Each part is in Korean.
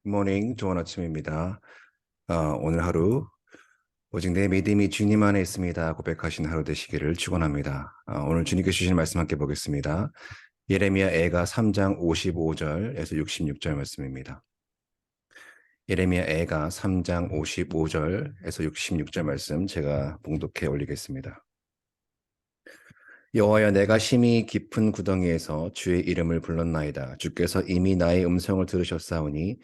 굿모닝, 좋은 아침입니다. 오늘 하루 오직 내 믿음이 주님 안에 있습니다 고백하신 하루 되시기를 축원합니다. 오늘 주님께 주신 말씀 함께 보겠습니다. 예레미야 애가 3장 55절에서 66절 말씀입니다. 예레미야 애가 3장 55절에서 66절 말씀 제가 봉독해 올리겠습니다. 여호와여, 내가 심히 깊은 구덩이에서 주의 이름을 불렀나이다. 주께서 이미 나의 음성을 들으셨사오니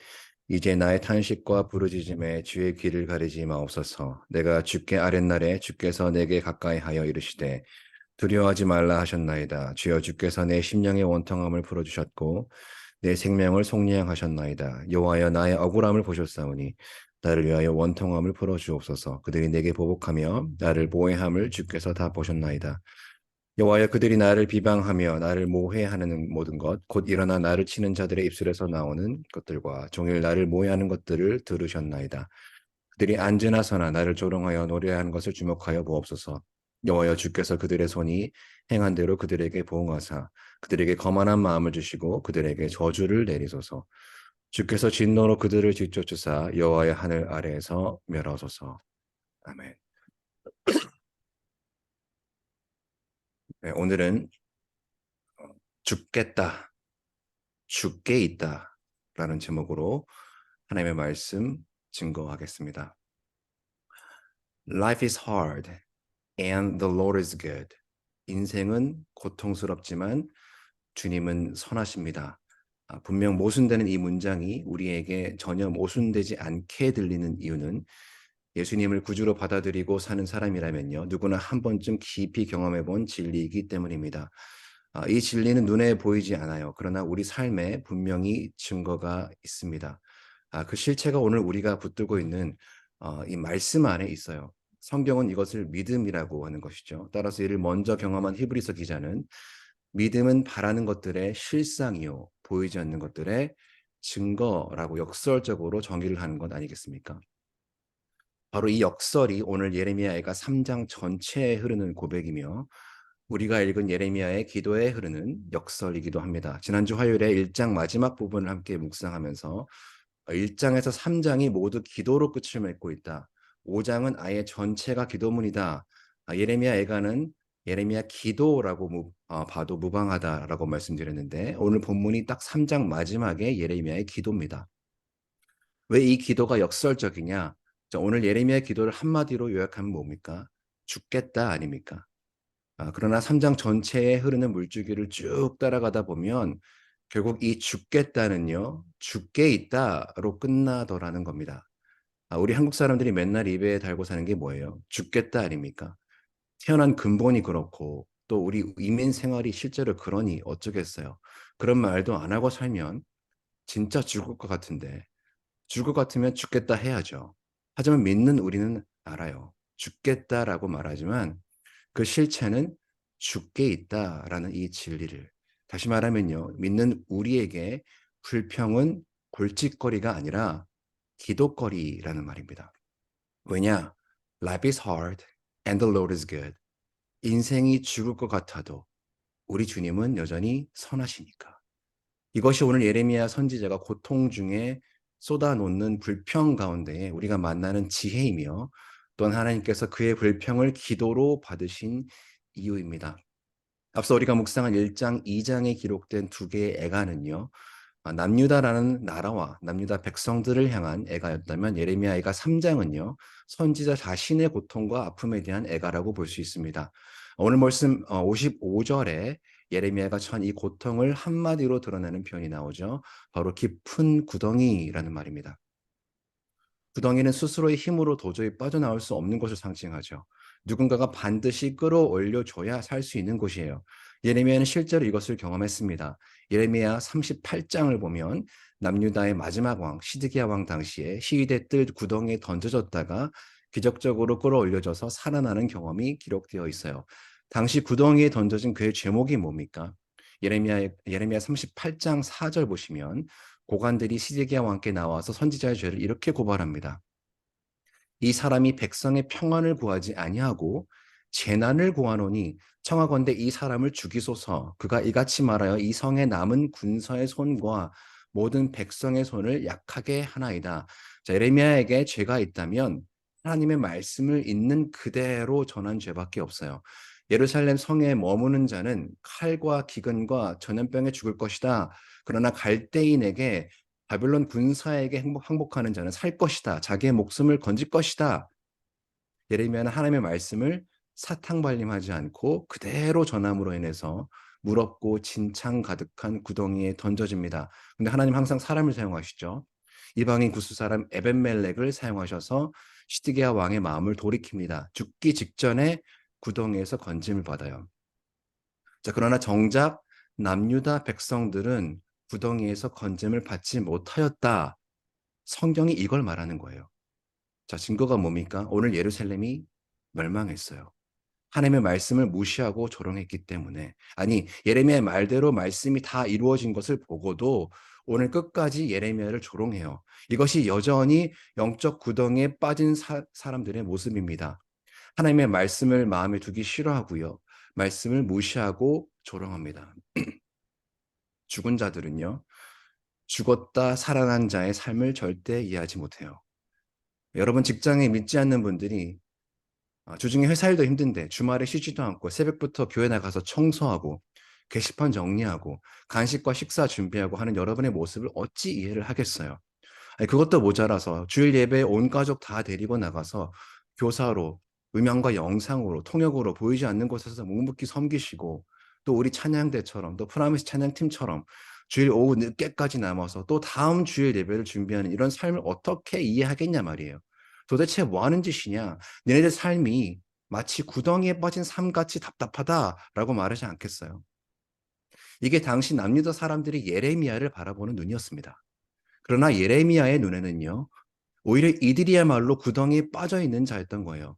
이제 나의 탄식과 부르짖음에 주의 귀를 가리지 마옵소서. 내가 주께 아랫날에 주께서 내게 가까이하여 이르시되 두려워하지 말라 하셨나이다. 주여, 주께서 내 심령의 원통함을 풀어주셨고 내 생명을 속량하셨나이다. 여호와여, 나의 억울함을 보셨사오니 나를 위하여 원통함을 풀어주옵소서. 그들이 내게 보복하며 나를 모해함을 주께서 다 보셨나이다. 여호와여, 그들이 나를 비방하며 나를 모해하는 모든 것, 곧 일어나 나를 치는 자들의 입술에서 나오는 것들과 종일 나를 모해하는 것들을 들으셨나이다. 그들이 앉으나 서나 나를 조롱하여 노래하는 것을 주목하여 보옵소서. 여호와여, 주께서 그들의 손이 행한 대로 그들에게 보응하사 그들에게 거만한 마음을 주시고 그들에게 저주를 내리소서. 주께서 진노로 그들을 뒤쫓으사 여호와의 하늘 아래에서 멸하소서. 아멘. 네, 오늘은 죽겠다, 죽게 있다 라는 제목으로 하나님의 말씀 증거하겠습니다. Life is hard and the Lord is good. 인생은 고통스럽지만 주님은 선하십니다. 분명 모순되는 이 문장이 우리에게 전혀 모순되지 않게 들리는 이유는 예수님을 구주로 받아들이고 사는 사람이라면요, 누구나 한 번쯤 깊이 경험해 본 진리이기 때문입니다. 이 진리는 눈에 보이지 않아요. 그러나 우리 삶에 분명히 증거가 있습니다. 그 실체가 오늘 우리가 붙들고 있는 이 말씀 안에 있어요. 성경은 이것을 믿음이라고 하는 것이죠. 따라서 이를 먼저 경험한 히브리서 기자는 믿음은 바라는 것들의 실상이요, 보이지 않는 것들의 증거라고 역설적으로 정의를 하는 것 아니겠습니까? 바로 이 역설이 오늘 예레미야가 3장 전체에 흐르는 고백이며 우리가 읽은 예레미야의 기도에 흐르는 역설이기도 합니다. 지난주 화요일에 1장 마지막 부분을 함께 묵상하면서 1장에서 3장이 모두 기도로 끝을 맺고 있다. 5장은 아예 전체가 기도문이다. 예레미야 애가는 예레미야 기도라고 봐도 무방하다라고 말씀드렸는데 오늘 본문이 딱 3장 마지막에 예레미야의 기도입니다. 왜 이 기도가 역설적이냐? 자, 오늘 예레미야의 기도를 한마디로 요약하면 뭡니까? 죽겠다 아닙니까? 그러나 3장 전체에 흐르는 물줄기를 쭉 따라가다 보면 결국 이 죽겠다는요, 죽게 있다로 끝나더라는 겁니다. 우리 한국 사람들이 맨날 입에 달고 사는 게 뭐예요? 죽겠다 아닙니까? 태어난 근본이 그렇고 또 우리 이민 생활이 실제로 그러니 어쩌겠어요. 그런 말도 안 하고 살면 진짜 죽을 것 같은데 죽을 것 같으면 죽겠다 해야죠. 하지만 믿는 우리는 알아요. 죽겠다라고 말하지만 그 실체는 죽게 있다라는 이 진리를, 다시 말하면요, 믿는 우리에게 불평은 골칫거리가 아니라 기도거리라는 말입니다. 왜냐? Life is hard and the Lord is good. 인생이 죽을 것 같아도 우리 주님은 여전히 선하시니까. 이것이 오늘 예레미야 선지자가 고통 중에 쏟아놓는 불평 가운데 우리가 만나는 지혜이며 또한 하나님께서 그의 불평을 기도로 받으신 이유입니다. 앞서 우리가 묵상한 1장, 2장에 기록된 두 개의 애가는요, 남유다라는 나라와 남유다 백성들을 향한 애가였다면 예레미야 애가 3장은요, 선지자 자신의 고통과 아픔에 대한 애가라고 볼 수 있습니다. 오늘 말씀 55절에 예레미야가 처한 이 고통을 한마디로 드러내는 표현이 나오죠. 바로 깊은 구덩이라는 말입니다. 구덩이는 스스로의 힘으로 도저히 빠져나올 수 없는 것을 상징하죠. 누군가가 반드시 끌어올려줘야 살 수 있는 곳이에요. 예레미야는 실제로 이것을 경험했습니다. 예레미야 38장을 보면 남유다의 마지막 왕 시드기야 왕 당시에 시위대 뜰 구덩이에 던져졌다가 기적적으로 끌어올려져서 살아나는 경험이 기록되어 있어요. 당시 구덩이에 던져진 그의 제목이 뭡니까? 예레미야 38장 4절 보시면 고관들이 시드기야 왕께 나와서 선지자의 죄를 이렇게 고발합니다. 이 사람이 백성의 평안을 구하지 아니하고 재난을 구하노니 청하건대 이 사람을 죽이소서. 그가 이같이 말하여 이 성에 남은 군사의 손과 모든 백성의 손을 약하게 하나이다. 자, 예레미야에게 죄가 있다면 하나님의 말씀을 있는 그대로 전한 죄밖에 없어요. 예루살렘 성에 머무는 자는 칼과 기근과 전염병에 죽을 것이다. 그러나 갈대인에게 바벨론 군사에게 항복하는 자는 살 것이다. 자기의 목숨을 건질 것이다. 예레미야는 하나님의 말씀을 사탕발림하지 않고 그대로 전함으로 인해서 무겁고 진창 가득한 구덩이에 던져집니다. 근데 하나님 항상 사람을 사용하시죠. 이방인 구스 사람 에벤멜렉을 사용하셔서 시드기야 왕의 마음을 돌이킵니다. 죽기 직전에 구덩이에서 건짐을 받아요. 자, 그러나 정작 남유다 백성들은 구덩이에서 건짐을 받지 못하였다. 성경이 이걸 말하는 거예요. 자, 증거가 뭡니까? 오늘 예루살렘이 멸망했어요. 하나님의 말씀을 무시하고 조롱했기 때문에. 아니, 예레미야의 말대로 말씀이 다 이루어진 것을 보고도 오늘 끝까지 예레미야를 조롱해요. 이것이 여전히 영적 구덩이에 빠진 사람들의 모습입니다. 하나님의 말씀을 마음에 두기 싫어하고요. 말씀을 무시하고 조롱합니다. 죽은 자들은요. 죽었다 살아난 자의 삶을 절대 이해하지 못해요. 여러분 직장에 믿지 않는 분들이 주중에 회사 일도 힘든데 주말에 쉬지도 않고 새벽부터 교회 나가서 청소하고 게시판 정리하고 간식과 식사 준비하고 하는 여러분의 모습을 어찌 이해를 하겠어요? 아니, 그것도 모자라서 주일 예배에 온 가족 다 데리고 나가서 교사로 음향과 영상으로 통역으로 보이지 않는 곳에서 묵묵히 섬기시고 또 우리 찬양대처럼 또 프라미스 찬양팀처럼 주일 오후 늦게까지 남아서 또 다음 주일 예배를 준비하는 이런 삶을 어떻게 이해하겠냐 말이에요. 도대체 뭐 하는 짓이냐? 너네들 삶이 마치 구덩이에 빠진 삶같이 답답하다라고 말하지 않겠어요? 이게 당시 남유다 사람들이 예레미야를 바라보는 눈이었습니다. 그러나 예레미야의 눈에는요, 오히려 이들이야말로 구덩이에 빠져 있는 자였던 거예요.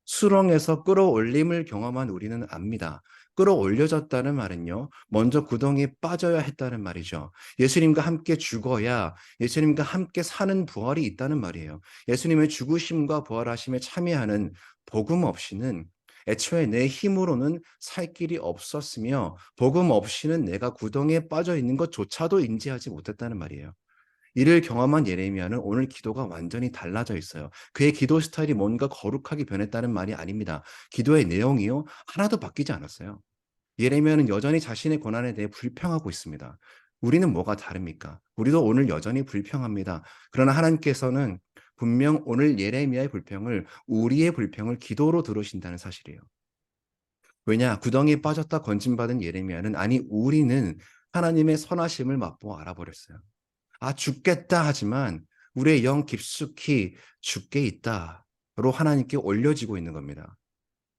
수렁에서 끌어올림을 경험한 우리는 압니다. 끌어올려졌다는 말은요, 먼저 구덩이에 빠져야 했다는 말이죠. 예수님과 함께 죽어야 예수님과 함께 사는 부활이 있다는 말이에요. 예수님의 죽으심과 부활하심에 참여하는 복음 없이는 애초에 내 힘으로는 살 길이 없었으며 복음 없이는 내가 구덩이에 빠져 있는 것조차도 인지하지 못했다는 말이에요. 이를 경험한 예레미야는 오늘 기도가 완전히 달라져 있어요. 그의 기도 스타일이 뭔가 거룩하게 변했다는 말이 아닙니다. 기도의 내용이요, 하나도 바뀌지 않았어요. 예레미야는 여전히 자신의 고난에 대해 불평하고 있습니다. 우리는 뭐가 다릅니까? 우리도 오늘 여전히 불평합니다. 그러나 하나님께서는 분명 오늘 예레미야의 불평을, 우리의 불평을 기도로 들으신다는 사실이에요. 왜냐? 구덩이에 빠졌다 건짐받은 예레미야는, 아니 우리는 하나님의 선하심을 맛보아 알아버렸어요. 죽겠다 하지만 우리의 영 깊숙이 죽게 있다로 하나님께 올려지고 있는 겁니다.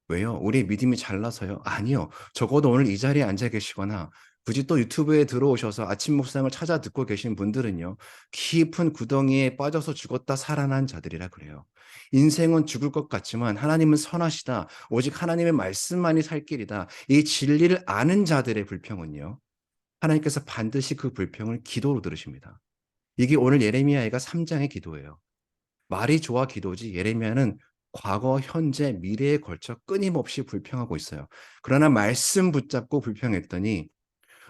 왜요? 우리의 믿음이 잘나서요? 아니요. 적어도 오늘 이 자리에 앉아 계시거나 굳이 또 유튜브에 들어오셔서 아침 묵상을 찾아 듣고 계신 분들은요, 깊은 구덩이에 빠져서 죽었다 살아난 자들이라 그래요. 인생은 죽을 것 같지만 하나님은 선하시다. 오직 하나님의 말씀만이 살 길이다. 이 진리를 아는 자들의 불평은요, 하나님께서 반드시 그 불평을 기도로 들으십니다. 이게 오늘 예레미야가 3장의 기도예요. 말이 좋아 기도지 예레미야는 과거, 현재, 미래에 걸쳐 끊임없이 불평하고 있어요. 그러나 말씀 붙잡고 불평했더니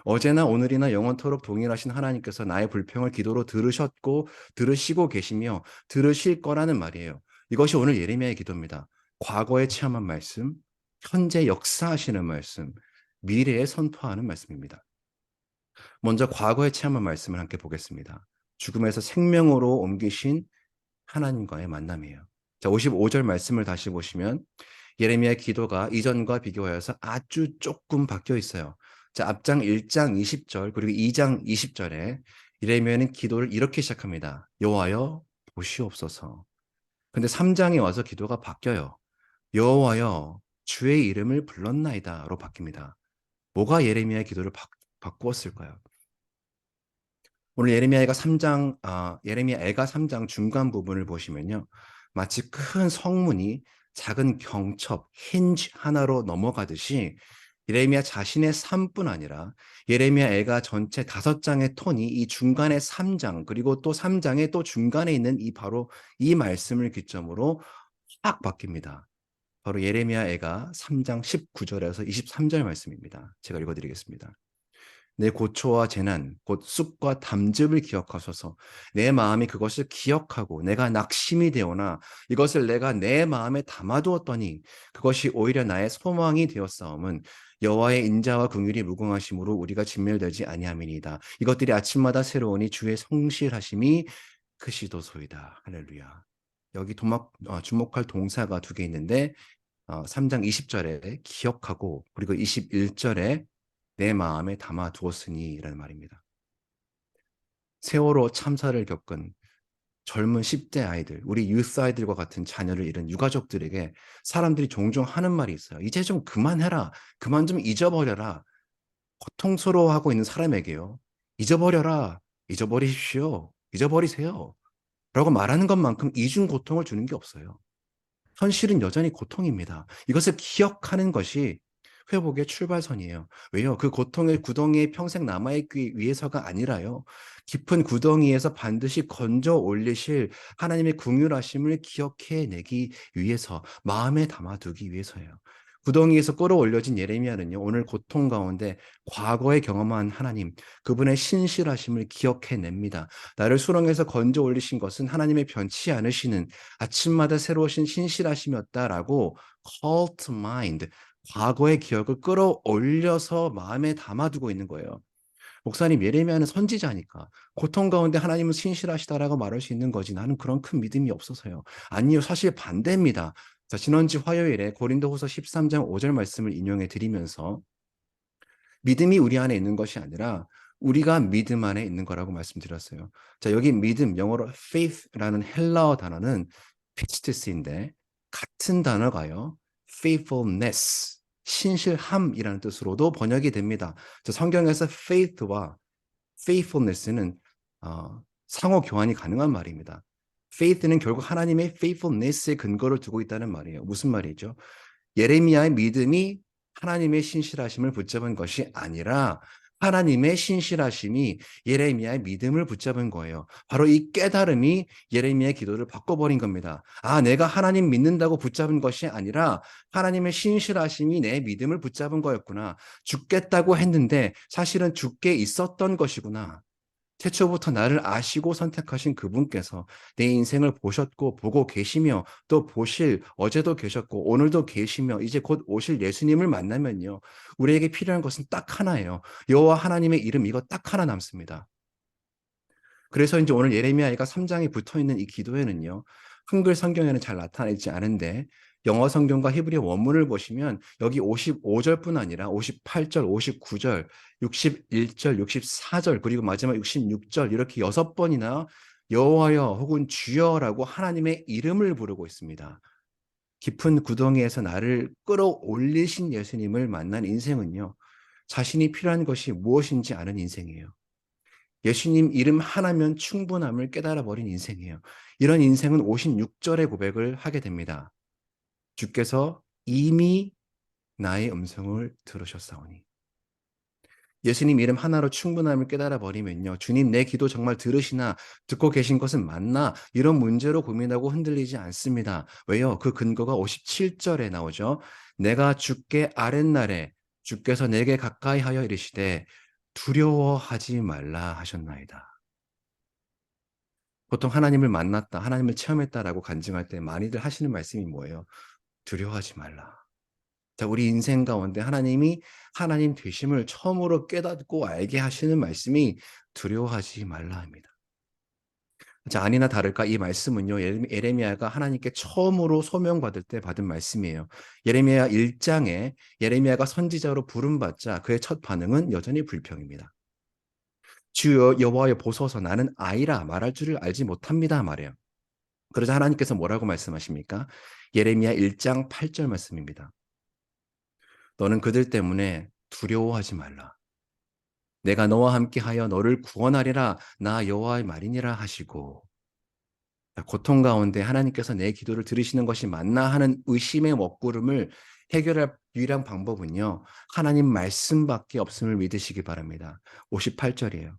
어제나 오늘이나 영원토록 동일하신 하나님께서 나의 불평을 기도로 들으셨고 들으시고 계시며 들으실 거라는 말이에요. 이것이 오늘 예레미야의 기도입니다. 과거에 체험한 말씀, 현재 역사하시는 말씀, 미래에 선포하는 말씀입니다. 먼저 과거에 체험한 말씀을 함께 보겠습니다. 죽음에서 생명으로 옮기신 하나님과의 만남이에요. 자, 55절 말씀을 다시 보시면 예레미야의 기도가 이전과 비교하여서 아주 조금 바뀌어 있어요. 자, 앞장 1장 20절 그리고 2장 20절에 예레미야는 기도를 이렇게 시작합니다. 여호와여 보시옵소서. 근데 3장에 와서 기도가 바뀌어요. 여호와여 주의 이름을 불렀나이다로 바뀝니다. 뭐가 예레미야의 기도를 바꾸었을까요? 오늘 예레미야가 3장 중간 부분을 보시면요. 마치 큰 성문이 작은 경첩, 힌지 하나로 넘어가듯이 예레미야 자신의 삶뿐 아니라 예레미야 애가 전체 5장의 톤이 이 중간에 3장, 그리고 또 3장의 또 중간에 있는 바로 이 말씀을 기점으로 확 바뀝니다. 바로 예레미야 애가 3장 19절에서 23절 말씀입니다. 제가 읽어드리겠습니다. 내 고초와 재난, 곧 쑥과 담즙을 기억하소서. 내 마음이 그것을 기억하고 내가 낙심이 되오나 이것을 내가 내 마음에 담아두었더니 그것이 오히려 나의 소망이 되었사옴은 여호와의 인자와 긍휼이 무궁하심으로 우리가 진멸되지 아니함이니이다. 이것들이 아침마다 새로우니 주의 성실하심이 크시도소이다. 할렐루야. 여기 주목할 동사가 두 개 있는데 3장 20절에 기억하고 그리고 21절에 내 마음에 담아두었으니 라는 말입니다. 세월호 참사를 겪은 젊은 10대 아이들, 우리 유스 아이들과 같은 자녀를 잃은 유가족들에게 사람들이 종종 하는 말이 있어요. 이제 좀 그만해라. 그만 좀 잊어버려라. 고통스러워하고 있는 사람에게요. 잊어버려라. 잊어버리십시오. 잊어버리세요. 라고 말하는 것만큼 이중 고통을 주는 게 없어요. 현실은 여전히 고통입니다. 이것을 기억하는 것이 회복의 출발선이에요. 왜요? 그 고통의 구덩이에 평생 남아있기 위해서가 아니라요. 깊은 구덩이에서 반드시 건져 올리실 하나님의 긍휼하심을 기억해내기 위해서, 마음에 담아두기 위해서예요. 구덩이에서 끌어올려진 예레미야는요, 오늘 고통 가운데 과거에 경험한 하나님, 그분의 신실하심을 기억해냅니다. 나를 수렁에서 건져 올리신 것은 하나님의 변치 않으시는 아침마다 새로우신 신실하심이었다라고 call to mind, 과거의 기억을 끌어올려서 마음에 담아두고 있는 거예요. 목사님, 예레미야는 선지자니까 고통 가운데 하나님은 신실하시다라고 말할 수 있는 거지. 나는 그런 큰 믿음이 없어서요. 아니요, 사실 반대입니다. 자, 지난주 화요일에 고린도후서 13장 5절 말씀을 인용해 드리면서 믿음이 우리 안에 있는 것이 아니라 우리가 믿음 안에 있는 거라고 말씀드렸어요. 자, 여기 믿음, 영어로 faith라는 헬라어 단어는 피스티스인데 같은 단어가요. faithfulness, 신실함이라는 뜻으로도 번역이 됩니다. 자, 성경에서 faith와 faithfulness는 상호 교환이 가능한 말입니다. faith는 결국 하나님의 faithfulness에 근거를 두고 있다는 말이에요. 무슨 말이죠? 예레미야의 믿음이 하나님의 신실하심을 붙잡은 것이 아니라 하나님의 신실하심이 예레미야의 믿음을 붙잡은 거예요. 바로 이 깨달음이 예레미야의 기도를 바꿔버린 겁니다. 아, 내가 하나님 믿는다고 붙잡은 것이 아니라 하나님의 신실하심이 내 믿음을 붙잡은 거였구나. 죽겠다고 했는데 사실은 죽게 있었던 것이구나. 태초부터 나를 아시고 선택하신 그분께서 내 인생을 보셨고 보고 계시며 또 보실, 어제도 계셨고 오늘도 계시며 이제 곧 오실 예수님을 만나면요, 우리에게 필요한 것은 딱 하나예요. 여호와 하나님의 이름, 이거 딱 하나 남습니다. 그래서 이제 오늘 예레미야가 3장에 붙어 있는 이 기도에는요, 한글 성경에는 잘 나타나지 않은데 영어 성경과 히브리 원문을 보시면 여기 55절뿐 아니라 58절, 59절, 61절, 64절, 그리고 마지막 66절 이렇게 6번이나 여호와여 혹은 주여라고 하나님의 이름을 부르고 있습니다. 깊은 구덩이에서 나를 끌어올리신 예수님을 만난 인생은요, 자신이 필요한 것이 무엇인지 아는 인생이에요. 예수님 이름 하나면 충분함을 깨달아 버린 인생이에요. 이런 인생은 56절의 고백을 하게 됩니다. 주께서 이미 나의 음성을 들으셨사오니. 예수님 이름 하나로 충분함을 깨달아 버리면요, 주님 내 기도 정말 들으시나, 듣고 계신 것은 맞나, 이런 문제로 고민하고 흔들리지 않습니다. 왜요? 그 근거가 57절에 나오죠. 내가 주께 아랫날에 주께서 내게 가까이 하여 이르시되 두려워하지 말라 하셨나이다. 보통 하나님을 만났다, 하나님을 체험했다라고 간증할 때 많이들 하시는 말씀이 뭐예요? 두려워하지 말라. 자, 우리 인생 가운데 하나님이 하나님 되심을 처음으로 깨닫고 알게 하시는 말씀이 두려워하지 말라입니다. 자, 아니나 다를까 이 말씀은요, 예레미야가 하나님께 처음으로 소명받을 때 받은 말씀이에요. 예레미야 1장에 예레미야가 선지자로 부름받자 그의 첫 반응은 여전히 불평입니다. 주 여호와여 보소서, 나는 아이라 말할 줄을 알지 못합니다 말이에요. 그러자 하나님께서 뭐라고 말씀하십니까? 예레미야 1장 8절 말씀입니다. 너는 그들 때문에 두려워하지 말라. 내가 너와 함께하여 너를 구원하리라. 나 여호와의 말이니라 하시고. 고통 가운데 하나님께서 내 기도를 들으시는 것이 맞나 하는 의심의 먹구름을 해결할 유일한 방법은요, 하나님 말씀밖에 없음을 믿으시기 바랍니다. 58절이에요.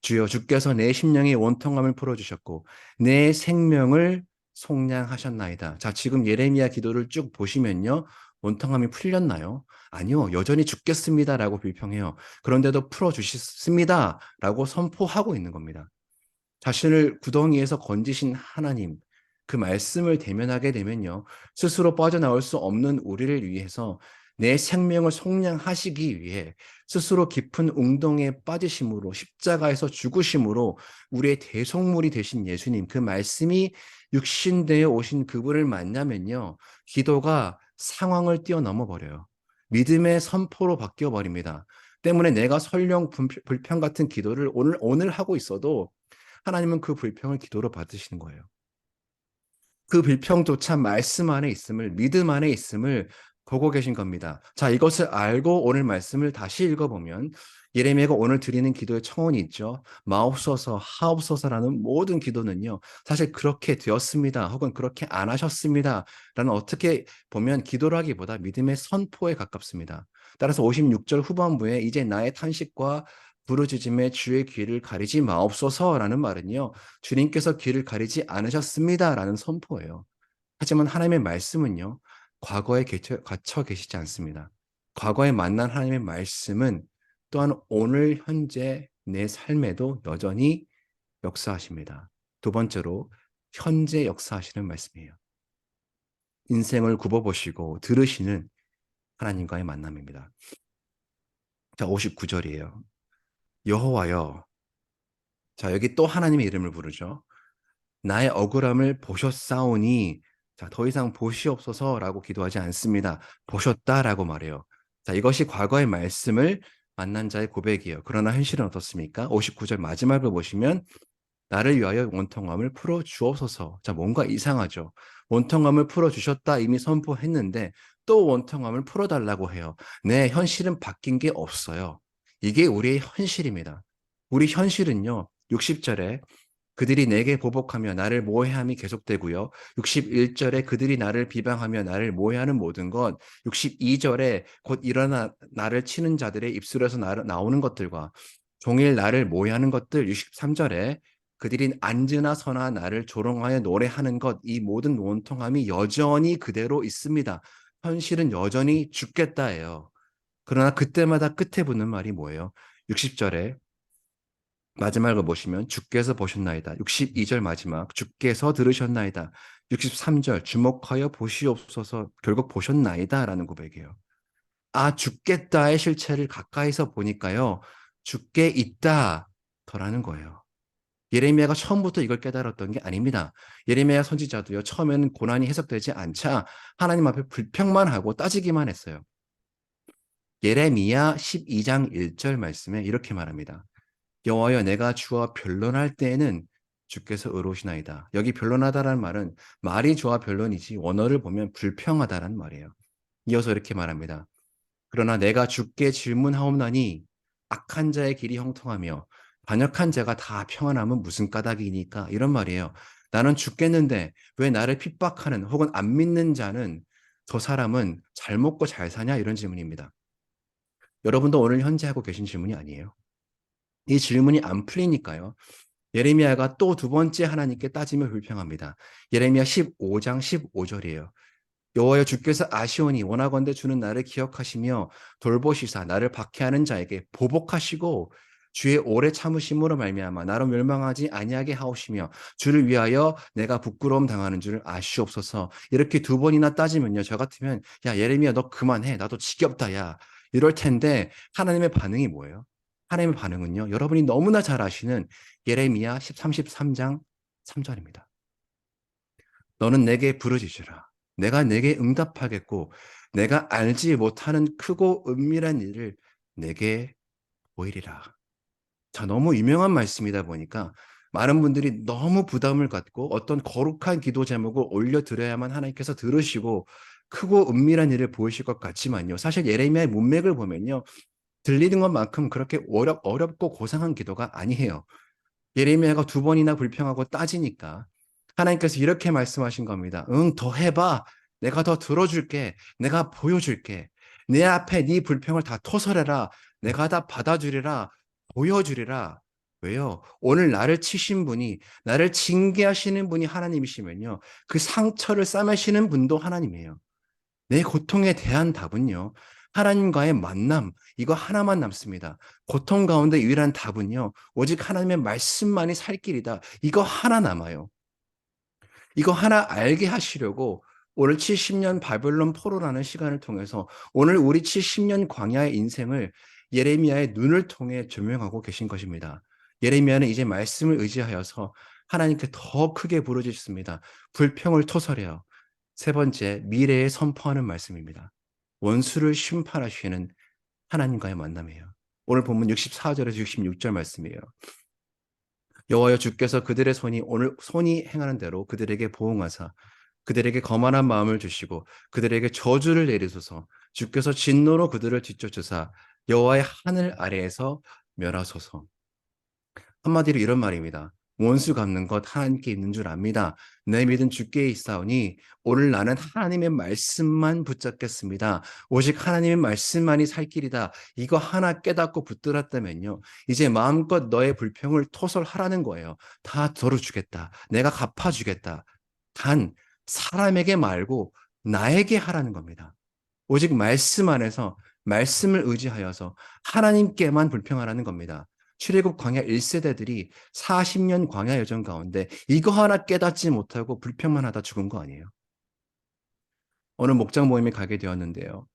주여 주께서 내 심령의 원통함을 풀어주셨고 내 생명을 속량하셨나이다. 자, 지금 예레미야 기도를 쭉 보시면요, 원통함이 풀렸나요? 아니요, 여전히 죽겠습니다라고 불평해요. 그런데도 풀어주셨습니다라고 선포하고 있는 겁니다. 자신을 구덩이에서 건지신 하나님, 그 말씀을 대면하게 되면요, 스스로 빠져나올 수 없는 우리를 위해서 내 생명을 속량하시기 위해 스스로 깊은 웅덩이에 빠지심으로 십자가에서 죽으심으로 우리의 대속물이 되신 예수님, 그 말씀이 육신되어 오신 그분을 만나면요, 기도가 상황을 뛰어넘어 버려요. 믿음의 선포로 바뀌어 버립니다. 때문에 내가 설령 불평 같은 기도를 오늘 하고 있어도 하나님은 그 불평을 기도로 받으시는 거예요. 그 불평조차 말씀 안에 있음을, 믿음 안에 있음을 보고 계신 겁니다. 자, 이것을 알고 오늘 말씀을 다시 읽어보면 예레미야가 오늘 드리는 기도의 청원이 있죠. 마옵소서, 하옵소서라는 모든 기도는요. 사실 그렇게 되었습니다. 혹은 그렇게 안 하셨습니다. 라는 어떻게 보면 기도라기보다 믿음의 선포에 가깝습니다. 따라서 56절 후반부에 이제 나의 탄식과 부르짖음에 주의 귀를 가리지 마옵소서라는 말은요. 주님께서 귀를 가리지 않으셨습니다라는 선포예요. 하지만 하나님의 말씀은요. 과거에 갇혀 계시지 않습니다. 과거에 만난 하나님의 말씀은 또한 오늘 현재 내 삶에도 여전히 역사하십니다. 두 번째로 현재 역사하시는 말씀이에요. 인생을 굽어보시고 들으시는 하나님과의 만남입니다. 자, 59절이에요. 여호와여. 자, 여기 또 하나님의 이름을 부르죠. 나의 억울함을 보셨사오니, 자, 더 이상 보시옵소서라고 기도하지 않습니다. 보셨다라고 말해요. 자, 이것이 과거의 말씀을 만난 자의 고백이에요. 그러나 현실은 어떻습니까? 59절 마지막을 보시면 나를 위하여 원통함을 풀어 주옵소서. 자, 뭔가 이상하죠. 원통함을 풀어 주셨다 이미 선포했는데 또 원통함을 풀어 달라고 해요. 네, 현실은 바뀐 게 없어요. 이게 우리의 현실입니다. 우리 현실은요. 60절에 그들이 내게 보복하며 나를 모해함이 계속되고요. 61절에 그들이 나를 비방하며 나를 모해하는 모든 것, 62절에 곧 일어나 나를 치는 자들의 입술에서 나오는 것들과 종일 나를 모해하는 것들, 63절에 그들이 앉으나 서나 나를 조롱하여 노래하는 것, 이 모든 원통함이 여전히 그대로 있습니다. 현실은 여전히 죽겠다예요. 그러나 그때마다 끝에 붙는 말이 뭐예요? 60절에 마지막을 보시면 주께서 보셨나이다. 62절 마지막 주께서 들으셨나이다. 63절 주목하여 보시옵소서 결국 보셨나이다 라는 고백이에요. 아, 죽겠다의 실체를 가까이서 보니까요. 죽게 있다 더라는 거예요. 예레미야가 처음부터 이걸 깨달았던 게 아닙니다. 예레미야 선지자도요. 처음에는 고난이 해석되지 않자 하나님 앞에 불평만 하고 따지기만 했어요. 예레미야 12장 1절 말씀에 이렇게 말합니다. 여호와여 내가 주와 변론할 때에는 주께서 의로우시나이다. 여기 변론하다라는 말은 말이 좋아 변론이지 원어를 보면 불평하다라는 말이에요. 이어서 이렇게 말합니다. 그러나 내가 주께 질문하옵나니 악한 자의 길이 형통하며 반역한 자가 다 평안함은 무슨 까닭이니까 이런 말이에요. 나는 죽겠는데 왜 나를 핍박하는 혹은 안 믿는 자는 저 사람은 잘 먹고 잘 사냐 이런 질문입니다. 여러분도 오늘 현재 하고 계신 질문이 아니에요. 이 질문이 안 풀리니까요. 예레미야가 또 두 번째 하나님께 따지며 불평합니다. 예레미야 15장 15절이에요. 여호와여 주께서 아시오니 원하건대 주는 나를 기억하시며 돌보시사 나를 박해하는 자에게 보복하시고 주의 오래 참으심으로 말미암아 나로 멸망하지 아니하게 하옵시며 주를 위하여 내가 부끄러움 당하는 줄을 아시옵소서. 이렇게 두 번이나 따지면요. 저 같으면 야 예레미야 너 그만해. 나도 지겹다 야. 이럴 텐데 하나님의 반응이 뭐예요? 하나님의 반응은요. 여러분이 너무나 잘 아시는 예레미야 33장 3절입니다. 너는 내게 부르짖으라. 내가 내게 응답하겠고 내가 알지 못하는 크고 은밀한 일을 내게 보이리라. 자, 너무 유명한 말씀이다 보니까 많은 분들이 너무 부담을 갖고 어떤 거룩한 기도 제목을 올려드려야만 하나님께서 들으시고 크고 은밀한 일을 보이실 것 같지만요. 사실 예레미야의 문맥을 보면요. 들리는 것만큼 그렇게 어렵고 고상한 기도가 아니에요. 예레미야가 두 번이나 불평하고 따지니까 하나님께서 이렇게 말씀하신 겁니다. 응, 더 해봐. 내가 더 들어줄게. 내가 보여줄게. 내 앞에 네 불평을 다 토설해라. 내가 다 받아주리라. 보여주리라. 왜요? 오늘 나를 치신 분이, 나를 징계하시는 분이 하나님이시면요. 그 상처를 싸매시는 분도 하나님이에요. 내 고통에 대한 답은요, 하나님과의 만남, 이거 하나만 남습니다. 고통 가운데 유일한 답은요, 오직 하나님의 말씀만이 살 길이다. 이거 하나 남아요. 이거 하나 알게 하시려고 오늘 70년 바벨론 포로라는 시간을 통해서 오늘 우리 70년 광야의 인생을 예레미야의 눈을 통해 조명하고 계신 것입니다. 예레미야는 이제 말씀을 의지하여서 하나님께 더 크게 부르짖습니다. 불평을 토설해요. 세 번째, 미래에 선포하는 말씀입니다. 원수를 심판하시는 하나님과의 만남이에요. 오늘 본문 64절에서 66절 말씀이에요. 여호와여 주께서 그들의 손이 행하는 대로 그들에게 보응하사 그들에게 거만한 마음을 주시고 그들에게 저주를 내리소서. 주께서 진노로 그들을 뒤쫓으사 여호와의 하늘 아래에서 멸하소서. 한마디로 이런 말입니다. 원수 갚는 것 하나님께 있는 줄 압니다. 내 믿음 주께 있사오니 오늘 나는 하나님의 말씀만 붙잡겠습니다. 오직 하나님의 말씀만이 살 길이다. 이거 하나 깨닫고 붙들었다면요. 이제 마음껏 너의 불평을 토설하라는 거예요. 다 덜어주겠다. 내가 갚아주겠다. 단 사람에게 말고 나에게 하라는 겁니다. 오직 말씀 안에서 말씀을 의지하여서 하나님께만 불평하라는 겁니다. 출애굽 광야 1세대들이 40년 광야 여정 가운데 이거 하나 깨닫지 못하고 불평만 하다 죽은 거 아니에요. 어느 목장 모임에 가게 되었는데요.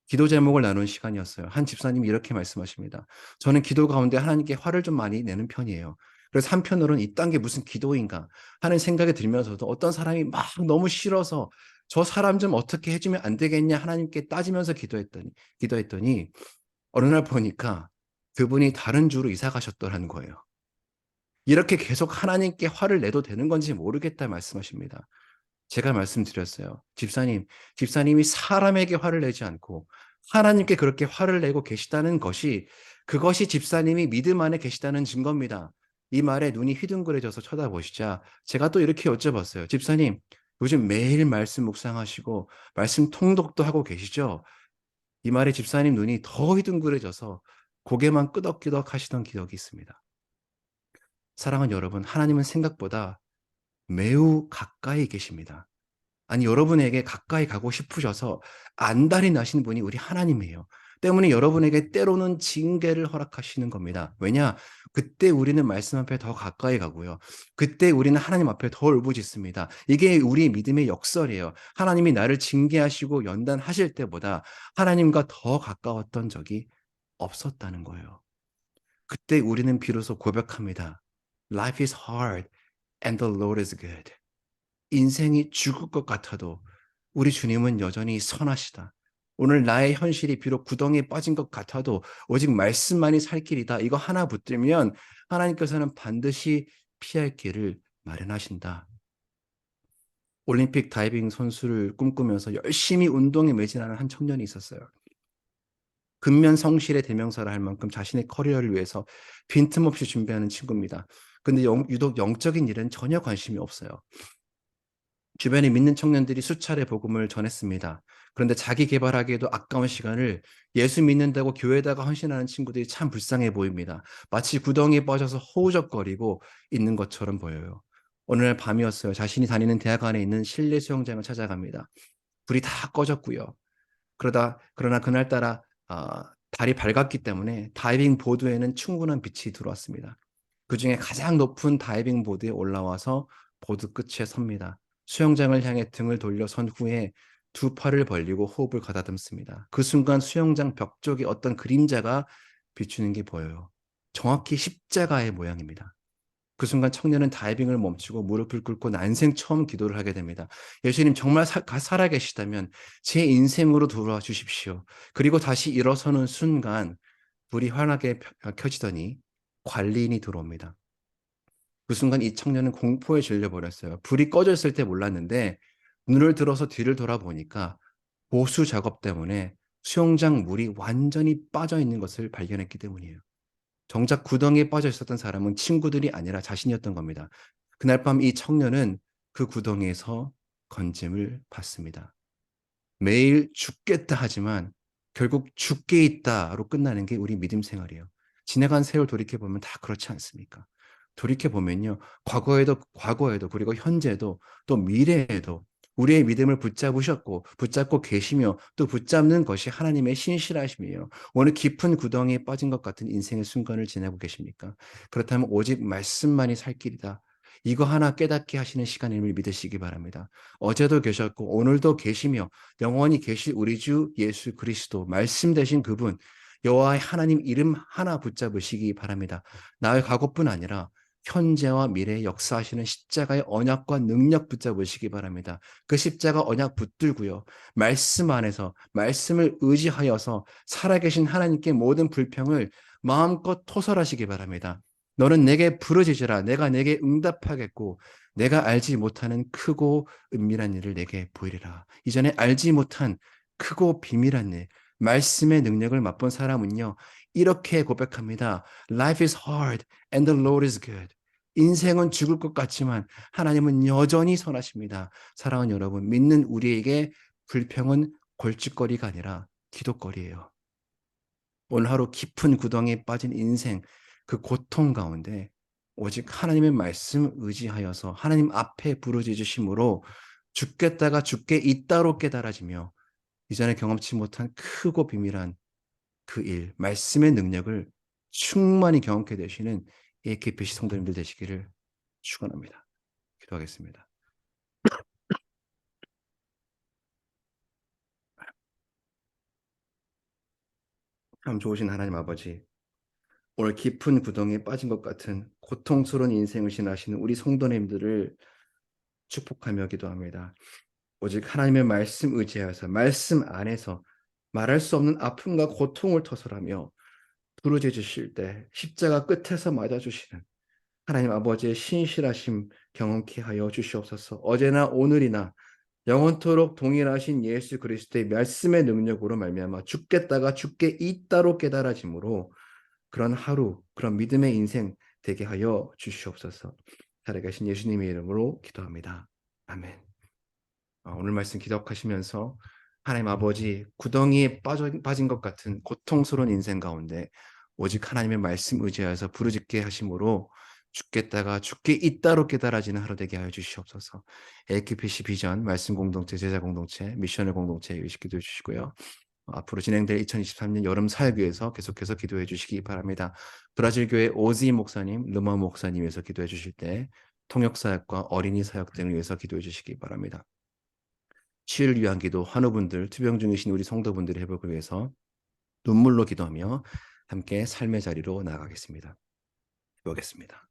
기도 제목을 나눈 시간이었어요. 한 집사님이 이렇게 말씀하십니다. 저는 기도 가운데 하나님께 화를 좀 많이 내는 편이에요. 그래서 한편으로는 이딴 게 무슨 기도인가 하는 생각이 들면서도 어떤 사람이 막 너무 싫어서 저 사람 좀 어떻게 해주면 안 되겠냐 하나님께 따지면서 기도했더니 어느 날 보니까 그분이 다른 주로 이사 가셨더라는 거예요. 이렇게 계속 하나님께 화를 내도 되는 건지 모르겠다 말씀하십니다. 제가 말씀드렸어요. 집사님이 사람에게 화를 내지 않고 하나님께 그렇게 화를 내고 계시다는 것이 그것이 집사님이 믿음 안에 계시다는 증거입니다. 이 말에 눈이 휘둥그레져서 쳐다보시자 제가 또 이렇게 여쭤봤어요. 집사님, 요즘 매일 말씀 묵상하시고 말씀 통독도 하고 계시죠? 이 말에 집사님 눈이 더 휘둥그레져서 고개만 끄덕끄덕 하시던 기억이 있습니다. 사랑하는 여러분, 하나님은 생각보다 매우 가까이 계십니다. 아니, 여러분에게 가까이 가고 싶으셔서 안달이 나신 분이 우리 하나님이에요. 때문에 여러분에게 때로는 징계를 허락하시는 겁니다. 왜냐? 그때 우리는 말씀 앞에 더 가까이 가고요. 그때 우리는 하나님 앞에 더 울부짖습니다. 이게 우리 믿음의 역설이에요. 하나님이 나를 징계하시고 연단하실 때보다 하나님과 더 가까웠던 적이 없었다는 거예요. 그때 우리는 비로소 고백합니다. Life is hard and the Lord is good. 인생이 죽을 것 같아도 우리 주님은 여전히 선하시다. 오늘 나의 현실이 비록 구덩이에 빠진 것 같아도 오직 말씀만이 살 길이다. 이거 하나 붙들면 하나님께서는 반드시 피할 길을 마련하신다. 올림픽 다이빙 선수를 꿈꾸면서 열심히 운동에 매진하는 한 청년이 있었어요. 근면 성실의 대명사를 할 만큼 자신의 커리어를 위해서 빈틈없이 준비하는 친구입니다. 근데 유독 영적인 일은 전혀 관심이 없어요. 주변에 믿는 청년들이 수차례 복음을 전했습니다. 그런데 자기 개발하기에도 아까운 시간을 예수 믿는다고 교회에다가 헌신하는 친구들이 참 불쌍해 보입니다. 마치 구덩이에 빠져서 허우적거리고 있는 것처럼 보여요. 어느 날 밤이었어요. 자신이 다니는 대학 안에 있는 실내 수영장을 찾아갑니다. 불이 다 꺼졌고요. 그러나 그날따라 달이 밝았기 때문에 다이빙 보드에는 충분한 빛이 들어왔습니다. 그중에 가장 높은 다이빙 보드에 올라와서 보드 끝에 섭니다. 수영장을 향해 등을 돌려 선 후에 두 팔을 벌리고 호흡을 가다듬습니다. 그 순간 수영장 벽 쪽에 어떤 그림자가 비추는 게 보여요. 정확히 십자가의 모양입니다. 그 순간 청년은 다이빙을 멈추고 무릎을 꿇고 난생 처음 기도를 하게 됩니다. 예수님 정말 살아계시다면 제 인생으로 들어와 주십시오. 그리고 다시 일어서는 순간 불이 환하게 켜지더니 관리인이 들어옵니다. 그 순간 이 청년은 공포에 질려버렸어요. 불이 꺼져 있을 때 몰랐는데 눈을 들어서 뒤를 돌아보니까 보수 작업 때문에 수영장 물이 완전히 빠져 있는 것을 발견했기 때문이에요. 정작 구덩이에 빠져 있었던 사람은 친구들이 아니라 자신이었던 겁니다. 그날 밤 이 청년은 그 구덩이에서 건짐을 받습니다. 매일 죽겠다 하지만 결국 죽게 있다로 끝나는 게 우리 믿음 생활이에요. 지나간 세월 돌이켜보면 다 그렇지 않습니까? 돌이켜보면요. 과거에도 그리고 현재도 또 미래에도 우리의 믿음을 붙잡으셨고 붙잡고 계시며 또 붙잡는 것이 하나님의 신실하심이에요. 오늘 깊은 구덩이에 빠진 것 같은 인생의 순간을 지내고 계십니까? 그렇다면 오직 말씀만이 살 길이다. 이거 하나 깨닫게 하시는 시간임을 믿으시기 바랍니다. 어제도 계셨고 오늘도 계시며 영원히 계실 우리 주 예수 그리스도 말씀 되신 그분 여호와의 하나님 이름 하나 붙잡으시기 바랍니다. 나의 과거뿐 아니라 현재와 미래에 역사하시는 십자가의 언약과 능력 붙잡으시기 바랍니다. 그 십자가 언약 붙들고요. 말씀 안에서 말씀을 의지하여서 살아계신 하나님께 모든 불평을 마음껏 토설하시기 바랍니다. 너는 내게 부르짖으라. 내가 내게 응답하겠고 내가 알지 못하는 크고 은밀한 일을 내게 보이리라. 이전에 알지 못한 크고 비밀한 일, 말씀의 능력을 맛본 사람은요. 이렇게 고백합니다. Life is hard and the Lord is good. 인생은 죽을 것 같지만 하나님은 여전히 선하십니다. 사랑하는 여러분, 믿는 우리에게 불평은 골칫거리가 아니라 기도거리예요. 오늘 하루 깊은 구덩이에 빠진 인생, 그 고통 가운데 오직 하나님의 말씀 의지하여서 하나님 앞에 부르짖으심으로 죽겠다가 죽게 잇따로 깨달아지며 이전에 경험치 못한 크고 비밀한 그 일, 말씀의 능력을 충만히 경험케 되시는 AKPC 성도님들 되시기를 축원합니다. 기도하겠습니다. 참 좋으신 하나님 아버지, 오늘 깊은 구덩이에 빠진 것 같은 고통스러운 인생을 지나시는 우리 성도님들을 축복하며 기도합니다. 오직 하나님의 말씀 의지하여서 말씀 안에서 말할 수 없는 아픔과 고통을 터설하며 부르짖으실 때 십자가 끝에서 맞아주시는 하나님 아버지의 신실하심 경험케 하여 주시옵소서. 어제나 오늘이나 영원토록 동일하신 예수 그리스도의 말씀의 능력으로 말미암아 죽겠다가 죽게 잇따로 깨달아짐으로 그런 하루, 그런 믿음의 인생 되게 하여 주시옵소서. 살아계신 예수님의 이름으로 기도합니다. 아멘. 오늘 말씀 기독하시면서 하나님 아버지 구덩이에 빠진 것 같은 고통스러운 인생 가운데 오직 하나님의 말씀 의지하여서 부르짖게 하심으로 죽겠다가 죽게 잇따로 깨달아지는 하루 되게 하여 주시옵소서. AKPC 비전 말씀 공동체 제자 공동체 미션을 공동체 의식 기도해 주시고요. 앞으로 진행될 2023년 여름 사역위에서 계속해서 기도해 주시기 바랍니다. 브라질 교회 오지 목사님, 르마 목사님 위해서 기도해 주실 때 통역 사역과 어린이 사역 등을 위해서 기도해 주시기 바랍니다. 치유를 위한 기도, 환우분들, 투병 중이신 우리 성도분들의 회복을 위해서 눈물로 기도하며 함께 삶의 자리로 나아가겠습니다. 기도하겠습니다.